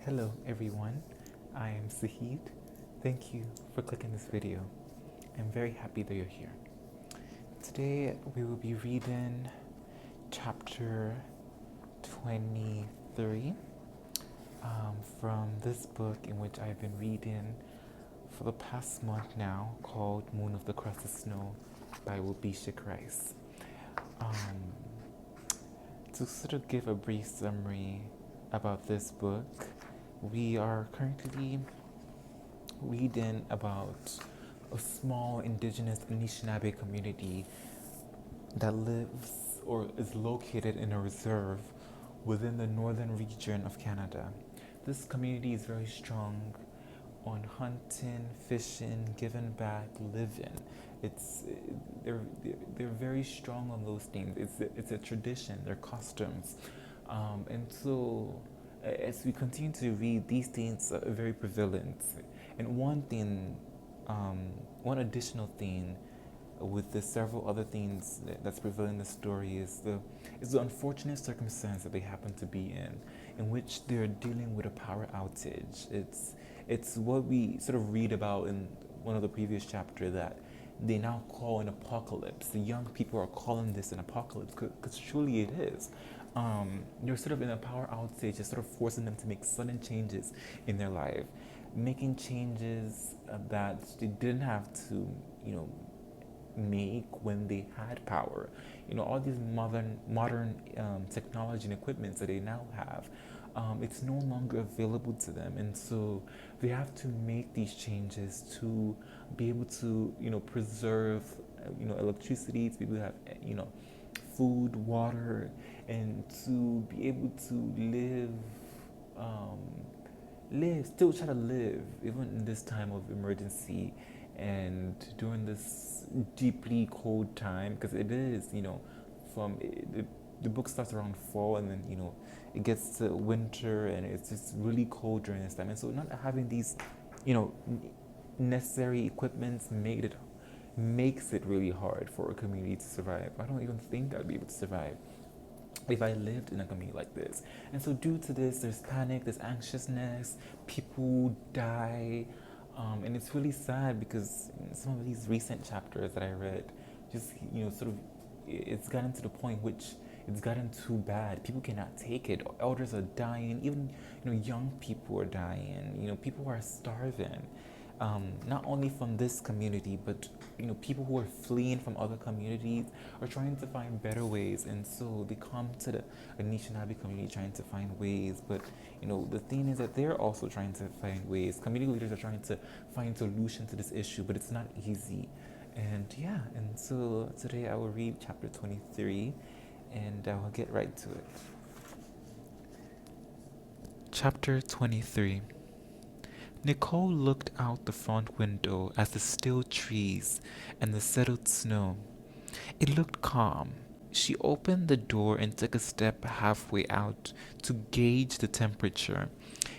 Hello everyone, I am Sahid. Thank you for clicking this video. I'm very happy that you're here. Today we will be reading chapter 23 from this book in which I've been reading for the past month now, called Moon of the Crusted Snow by waubgeshig. To sort of give a brief summary about this book, we are currently reading about a small indigenous anishinaabe community that lives or is located in a reserve within the northern region of Canada. This community is very strong on hunting, fishing, giving back, living. It's they're very strong on those things. It's a tradition, their customs, and so as we continue to read, these things are very prevalent. And one additional thing with the several other things that's prevalent in the story is the unfortunate circumstance that they happen to be in which they're dealing with a power outage. It's what we sort of read about in one of the previous chapters that they now call an apocalypse. The young people are calling this an apocalypse because truly it is. They're sort of in a power outage, it's sort of forcing them to make sudden changes in their life, making changes that they didn't have to, make when they had power. All these modern technology and equipment that they now have, it's no longer available to them, and so they have to make these changes to be able to, preserve, electricity, to be able to have, food, water, and to be able to um, still try to live even in this time of emergency and during this deeply cold time, because it is, from the book starts around fall, and then it gets to winter and it's just really cold during this time, and so not having these, you know, necessary equipment makes it really hard for a community to survive. I don't even think I'd be able to survive if I lived in a community like this. And so due to this, there's panic, there's anxiousness, people die, and it's really sad because some of these recent chapters that I read, just sort of, it's gotten to the point which it's gotten too bad. People cannot take it. Elders are dying. Even young people are dying. People are starving. Not only from this community, but people who are fleeing from other communities are trying to find better ways, and so they come to the Anishinaabe community trying to find ways. But the thing is that they're also trying to find ways. Community leaders are trying to find solutions to this issue, but it's not easy. And yeah, and so today I will read chapter 23, and I will get right to it. Chapter 23. Nicole looked out the front window at the still trees and the settled snow. It looked calm. She opened the door and took a step halfway out to gauge the temperature.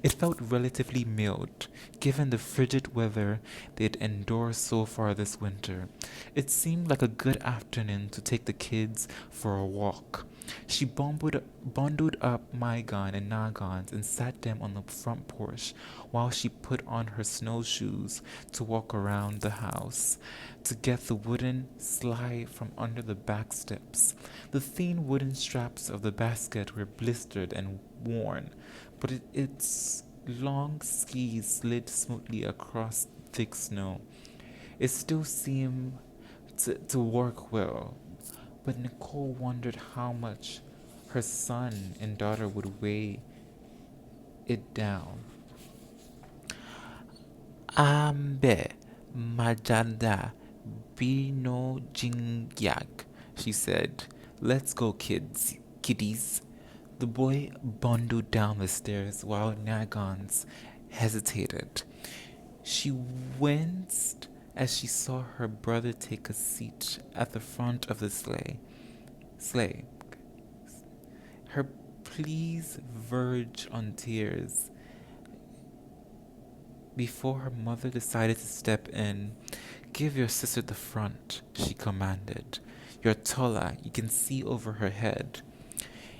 It felt relatively mild, given the frigid weather they'd endured so far this winter. It seemed like a good afternoon to take the kids for a walk. She bundled up Maigon and Nagons and sat them on the front porch while she put on her snowshoes to walk around the house to get the wooden slide from under the back steps. The thin wooden straps of the basket were blistered and worn, but its long skis slid smoothly across thick snow. It still seemed to work well, but Nicole wondered how much her son and daughter would weigh it down. Ambe majanda bino jingyak, she said. Let's go, kiddies. The boy bundled down the stairs while Nagons hesitated. She winced as she saw her brother take a seat at the front of the sleigh. Her pleas verged on tears before her mother decided to step in. Give your sister the front, she commanded. You're taller, you can see over her head.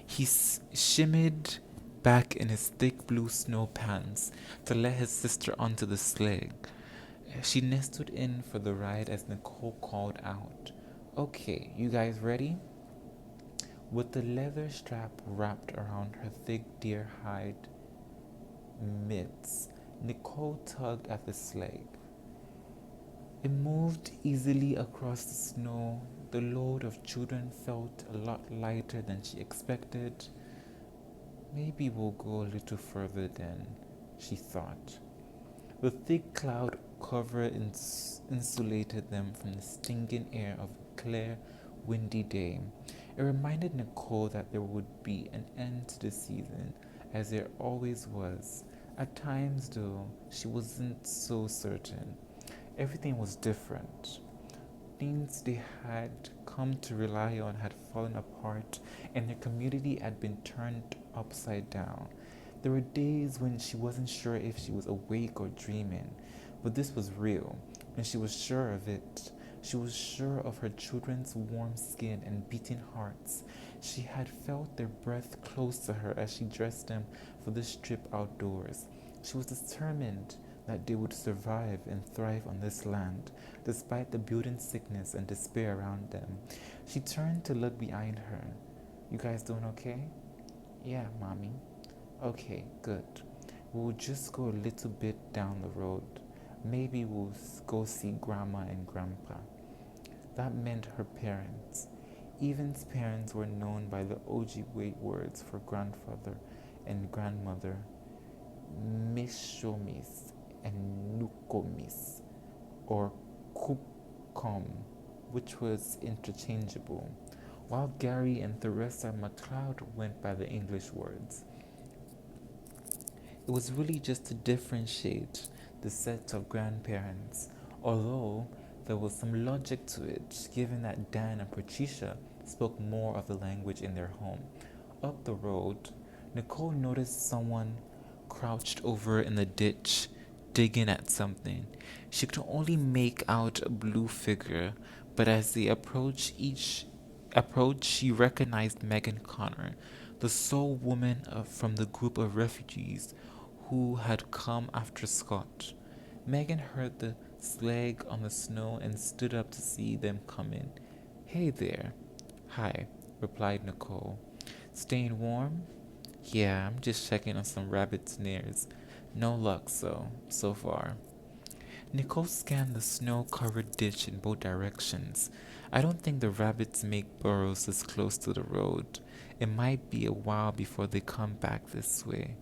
He shimmied back in his thick blue snow pants to let his sister onto the sleigh. She nestled in for the ride as Nicole called out, "Okay, you guys ready?" With the leather strap wrapped around her thick deer hide mitts, Nicole tugged at the sleigh. It moved easily across the snow. The load of children felt a lot lighter than she expected. Maybe we'll go a little further then, she thought. The thick cloud cover insulated them from the stinging air of a clear, windy day. It reminded Nicole that there would be an end to the season, as there always was. At times, though, she wasn't so certain. Everything was different. Things they had come to rely on had fallen apart, and their community had been turned upside down. There were days when she wasn't sure if she was awake or dreaming, but this was real, and she was sure of it. She was sure of her children's warm skin and beating hearts. She had felt their breath close to her as she dressed them for this trip outdoors. She was determined that they would survive and thrive on this land, despite the building sickness and despair around them. She turned to look behind her. "You guys doing okay?" "Yeah, Mommy." "Okay, good. We'll just go a little bit down the road. Maybe we'll go see Grandma and Grandpa." That meant her parents. Evan's parents were known by the Ojibwe words for grandfather and grandmother, Mishomis and Nukomis, or Kupkom, which was interchangeable, while Gary and Theresa MacLeod went by the English words. It was really just to differentiate the set of grandparents, although there was some logic to it, given that Dan and Patricia spoke more of the language in their home. Up the road, Nicole noticed someone crouched over in the ditch, digging at something. She could only make out a blue figure, but as they approached, she recognized Megan Connor, the sole woman from the group of refugees who had come after Scott. Megan heard the slag on the snow and stood up to see them coming. "Hey there." "Hi," replied Nicole. "Staying warm?" "Yeah, I'm just checking on some rabbit snares. No luck so far." Nicole scanned the snow-covered ditch in both directions. "I don't think the rabbits make burrows this close to the road. It might be a while before they come back this way."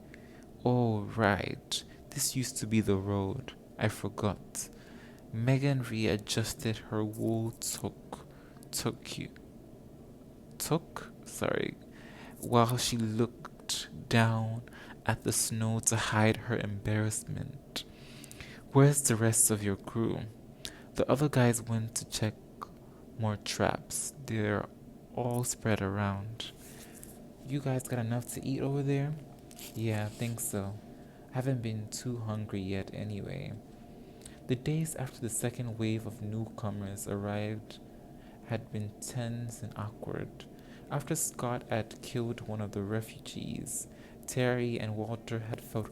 "Oh, right. This used to be the road. I forgot." Megan readjusted her wool toque, while she looked down at the snow to hide her embarrassment. "Where's the rest of your crew?" "The other guys went to check more traps. They're all spread around." "You guys got enough to eat over there?" "Yeah, I think so. Haven't been too hungry yet anyway." The days after the second wave of newcomers arrived had been tense and awkward. After Scott had killed one of the refugees, Terry and Walter had felt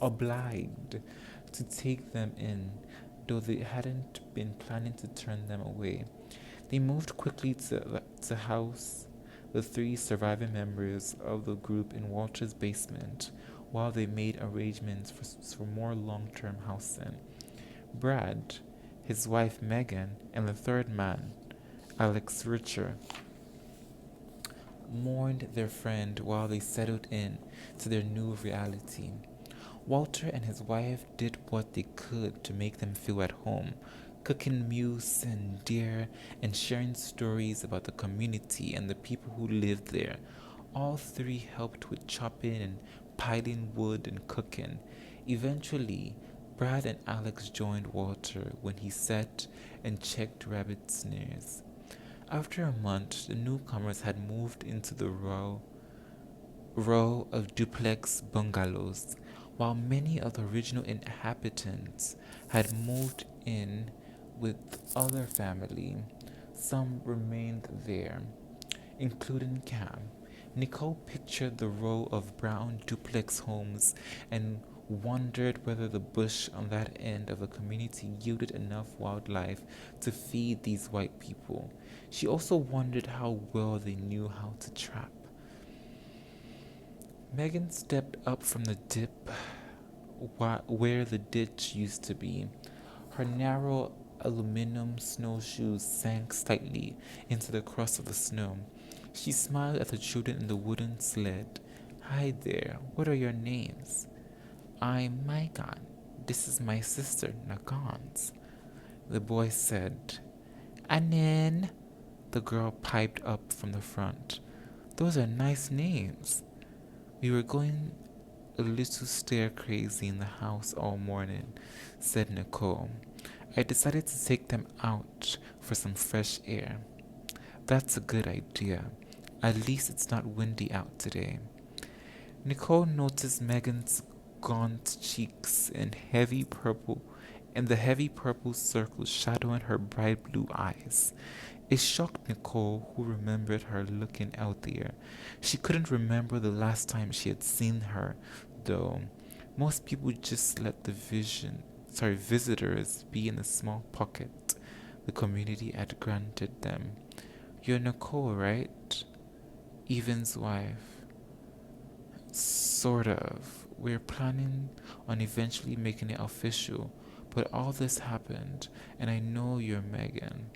obliged to take them in, though they hadn't been planning to turn them away. They moved quickly to house the three surviving members of the group in Walter's basement, while they made arrangements for more long-term housing. Brad, his wife Megan, and the third man, Alex Richer, mourned their friend while they settled in to their new reality. Walter and his wife did what they could to make them feel at home, cooking moose and deer and sharing stories about the community and the people who lived there. All three helped with chopping and piling wood and cooking. Eventually, Brad and Alex joined Walter when he sat and checked rabbit snares. After a month, the newcomers had moved into the row of duplex bungalows, while many of the original inhabitants had moved in with other family. Some remained there, including Cam. Nicole pictured the row of brown duplex homes and wondered whether the bush on that end of the community yielded enough wildlife to feed these white people. She also wondered how well they knew how to trap. Megan stepped up from the dip where the ditch used to be. Her narrow aluminum snowshoes sank slightly into the crust of the snow. She smiled at the children in the wooden sled. Hi there, what are your names? I'm Maigan. This is my sister, Nagans. The boy said. Anin, the girl piped up from the front. Those are nice names. We were going a little stir crazy in the house all morning, said Nicole. I decided to take them out for some fresh air. That's a good idea. At least it's not windy out today. Nicole noticed Megan's gaunt cheeks and the heavy purple circles shadowing her bright blue eyes. It shocked Nicole, who remembered her looking healthier. She couldn't remember the last time she had seen her, though. Most people just let the visitors be in the small pocket the community had granted them. You're Nicole, right? Evan's wife. Sort of. We're planning on eventually making it official, but all this happened, and I know you're Megan.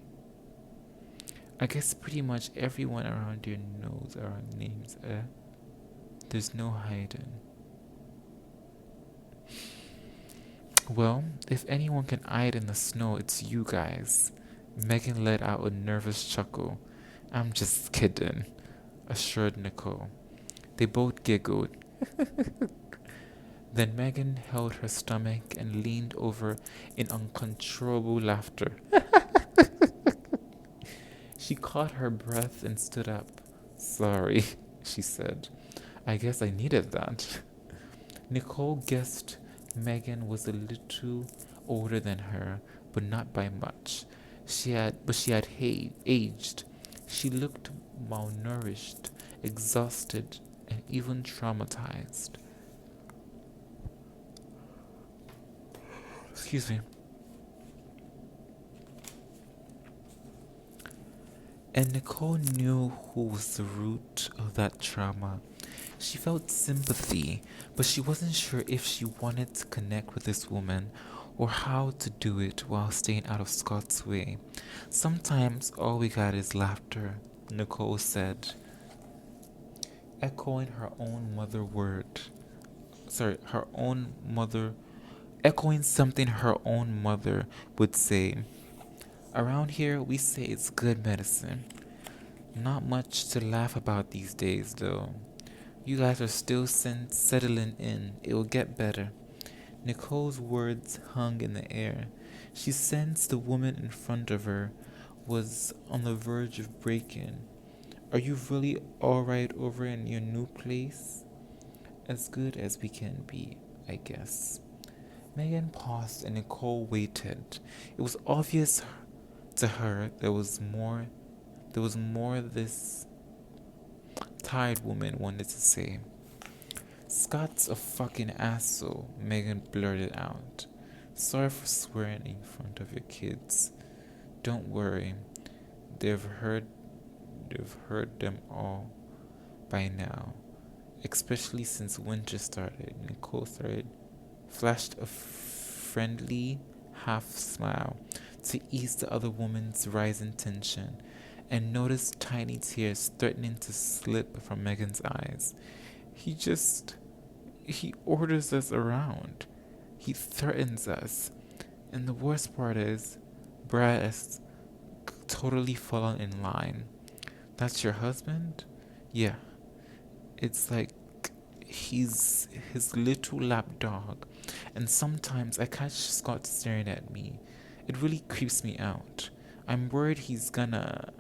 I guess pretty much everyone around here knows our names, eh? There's no hiding. Well, if anyone can hide in the snow, it's you guys. Megan let out a nervous chuckle. I'm just kidding, assured Nicole. They both giggled. Then Megan held her stomach and leaned over in uncontrollable laughter. She caught her breath and stood up. Sorry, she said. I guess I needed that. Nicole guessed Megan was a little older than her, but not by much. She had aged. She looked malnourished, exhausted, and even traumatized. Excuse me. And Nicole knew who was the root of that trauma. She felt sympathy, but she wasn't sure if she wanted to connect with this woman or how to do it while staying out of Scott's way. Sometimes all we got is laughter, Nicole said, echoing her own mother word. Echoing something her own mother would say. Around here, we say it's good medicine. Not much to laugh about these days, though. You guys are still settling in. It will get better. Nicole's words hung in the air. She sensed the woman in front of her was on the verge of breaking. Are you really alright over in your new place? As good as we can be, I guess. Megan paused and Nicole waited. It was obvious to her there was more this tired woman wanted to say. Scott's a fucking asshole, Megan blurted out. Sorry for swearing in front of your kids. Don't worry. They've heard them all by now. Especially since winter started. Nicole flashed a friendly half smile to ease the other woman's rising tension, and noticed tiny tears threatening to slip from Megan's eyes. He orders us around. He threatens us. And the worst part is, Brad has totally fallen in line. That's your husband? Yeah. It's like he's his little lapdog. And sometimes I catch Scott staring at me. It really creeps me out. I'm worried he's gonna...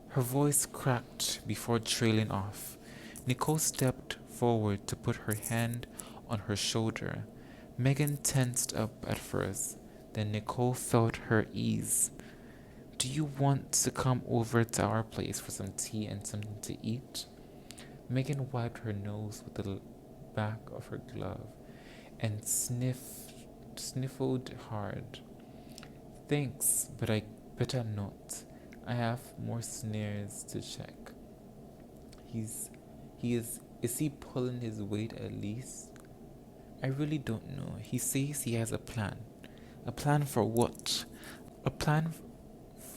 Her voice cracked before trailing off. Nicole stepped forward to put her hand on her shoulder. Megan tensed up at first, then Nicole felt her ease. Do you want to come over to our place for some tea and something to eat? Megan wiped her nose with the back of her glove and sniffled hard. Thanks, but I better not. I have more snares to check. Is he pulling his weight at least? I really don't know. He says he has a plan. A plan for what? A plan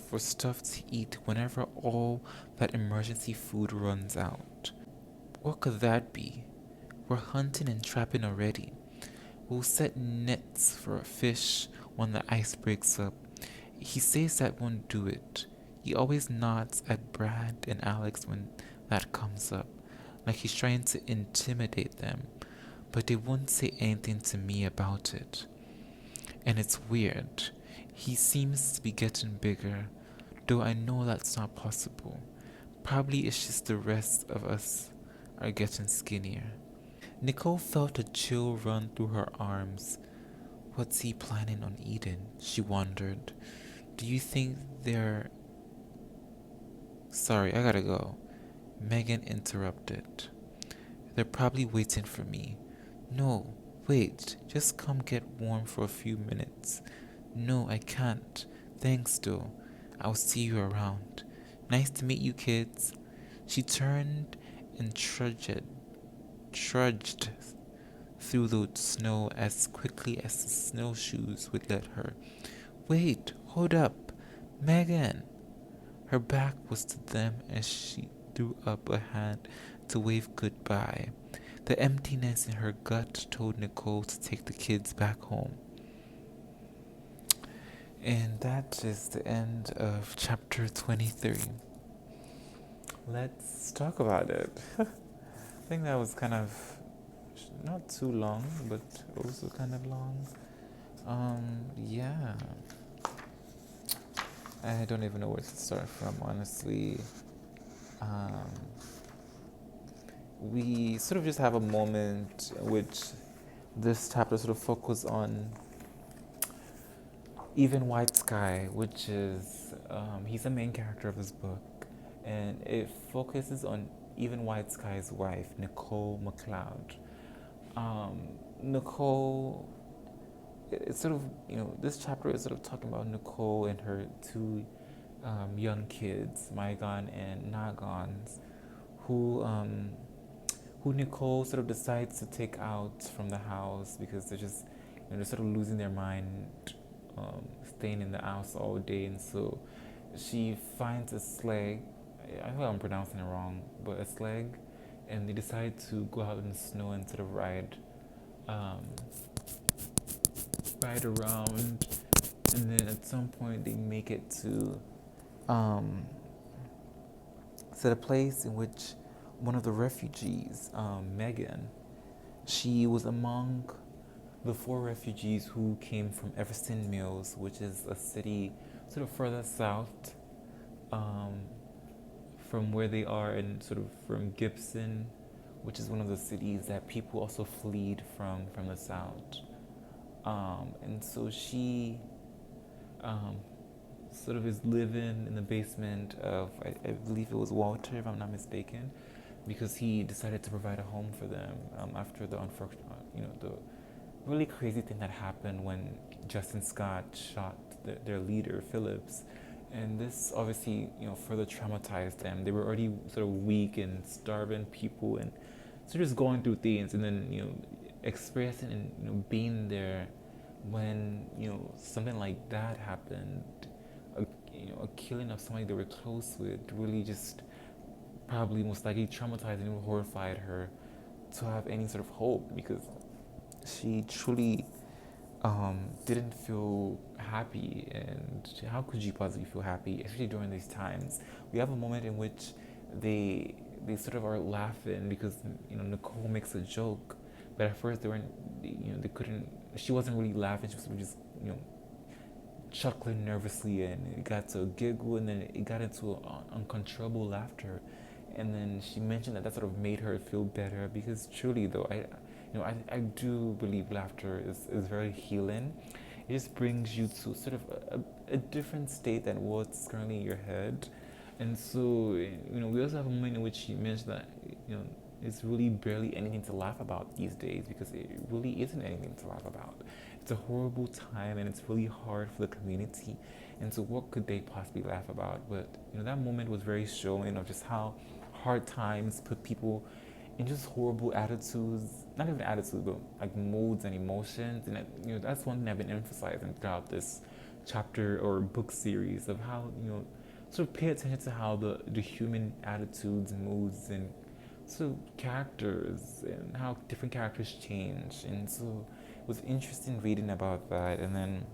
for stuff to eat whenever all that emergency food runs out. What could that be? We're hunting and trapping already. We'll set nets for a fish when the ice breaks up. He says that won't do it. He always nods at Brad and Alex when that comes up, like he's trying to intimidate them, but they won't say anything to me about it. And it's weird. He seems to be getting bigger, though I know that's not possible. Probably it's just the rest of us are getting skinnier. Nicole felt a chill run through her arms. What's he planning on eating? She wondered. Do you think they're... Sorry, I gotta go. Megan interrupted. They're probably waiting for me. No, wait, just come get warm for a few minutes. No, I can't. Thanks, though. I'll see you around. Nice to meet you, kids. She turned and trudged through the snow as quickly as the snowshoes would let her. Wait, hold up. Megan! Her back was to them as she threw up a hand to wave goodbye. The emptiness in her gut told Nicole to take the kids back home. And that is the end of chapter 23. Let's talk about it. I think that was kind of not too long, but also kind of long. Yeah. I don't even know where to start from, honestly. We sort of just have a moment in which this chapter sort of focuses on Even White Sky, which is, he's the main character of this book, and it focuses on Even White Sky's wife, Nicole McLeod. Nicole, it's sort of, this chapter is sort of talking about Nicole and her two young kids, Mygon and Nagons, who Nicole sort of decides to take out from the house because they're just, they're sort of losing their mind, staying in the house all day, and so she finds a sled. I hope I'm pronouncing it wrong, but a sled, and they decide to go out in the snow and sort of ride around, and then at some point they make it to the place in which one of the refugees, Megan, she was among the 4 refugees who came from Everston Mills, which is a city sort of further south from where they are, and sort of from Gibson, which is one of the cities that people also fled from the south. And so she sort of is living in the basement of, I believe it was Walter, if I'm not mistaken, because he decided to provide a home for them after the unfortunate, the really crazy thing that happened when Justin Scott shot their leader, Phillips. And this obviously, further traumatized them. They were already sort of weak and starving people, and so just going through things, and then, experiencing and, being there when, something like that happened, a killing of somebody they were close with, really just probably most likely traumatized and horrified her to have any sort of hope, because she truly didn't feel happy. And how could you possibly feel happy, especially during these times? We have a moment in which they sort of are laughing because Nicole makes a joke, but at first they weren't, they couldn't. She wasn't really laughing. She was just chuckling nervously, and it got to a giggle, and then it got into uncontrollable laughter. And then she mentioned that sort of made her feel better, because truly though, I do believe laughter is very healing. It just brings you to sort of a different state than what's currently in your head. And so, we also have a moment in which she mentioned that, it's really barely anything to laugh about these days, because it really isn't anything to laugh about. It's a horrible time and it's really hard for the community. And so, what could they possibly laugh about? But, that moment was very showing of just how hard times put people in just horrible attitudes, not even attitudes, but like moods and emotions. And, that's one thing I've been emphasizing throughout this chapter or book series of how, sort of pay attention to how the human attitudes, moods, and sort of characters and how different characters change. And so it was interesting reading about that. And then,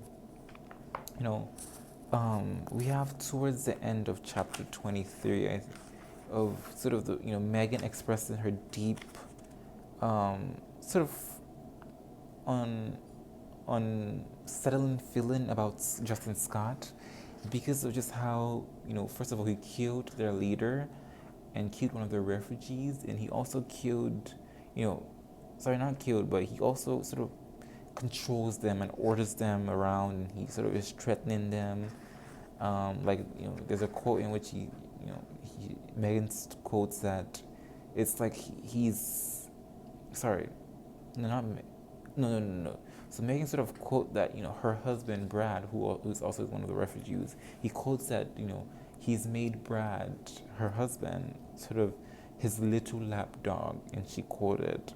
we have towards the end of chapter 23 of sort of Megan expressing her deep, sort of on unsettling feeling about Justin Scott, because of just how, first of all, he killed their leader and killed one of their refugees, and he also killed, sorry, not killed, but he also sort of controls them and orders them around, and he sort of is threatening them. There's a quote in which Megan quotes that it's like he's, sorry, no, not, no. So Megan sort of quote that, her husband, Brad, who's also one of the refugees, he quotes that, he's made Brad, her husband, sort of his little lapdog, and she quoted.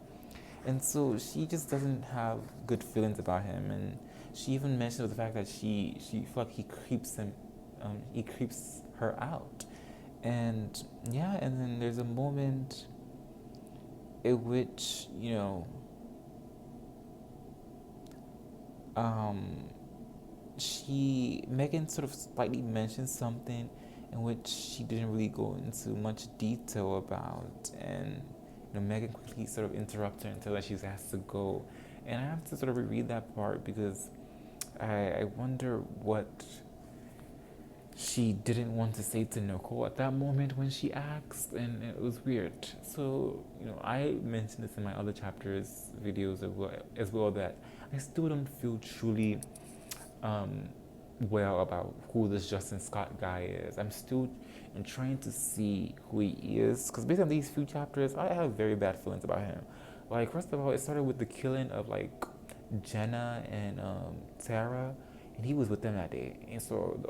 And so she just doesn't have good feelings about him, and she even mentioned the fact that she felt like he creeps her out. And yeah, and then there's a moment in which, Megan sort of slightly mentioned something in which she didn't really go into much detail about, and Megan quickly sort of interrupted her until that she has to go, and I have to sort of reread that part because I wonder what she didn't want to say to Nicole at that moment when she asked, and it was weird. So, I mentioned this in my other chapters videos as well that I still don't feel truly well about who this Justin Scott guy is. I'm still trying to see who he is, because based on these few chapters, I have very bad feelings about him. Like, first of all, it started with the killing of like Jenna and Tara, and he was with them that day, and so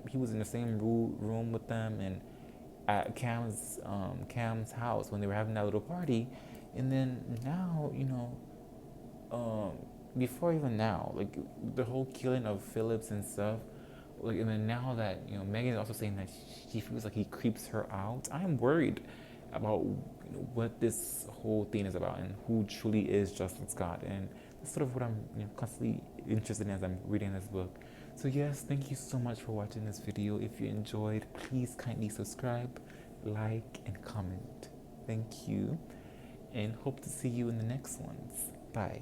he was in the same room with them and at Cam's house when they were having that little party, and then now before even now, like the whole killing of Phillips and stuff, like, and then now that Megan is also saying that she feels like he creeps her out. I am worried about what this whole thing is about and who truly is Justin Scott, and that's sort of what I'm constantly interested in as I'm reading this book. So yes, thank you so much for watching this video. If you enjoyed, please kindly subscribe, like, and comment. Thank you, and hope to see you in the next ones. Bye.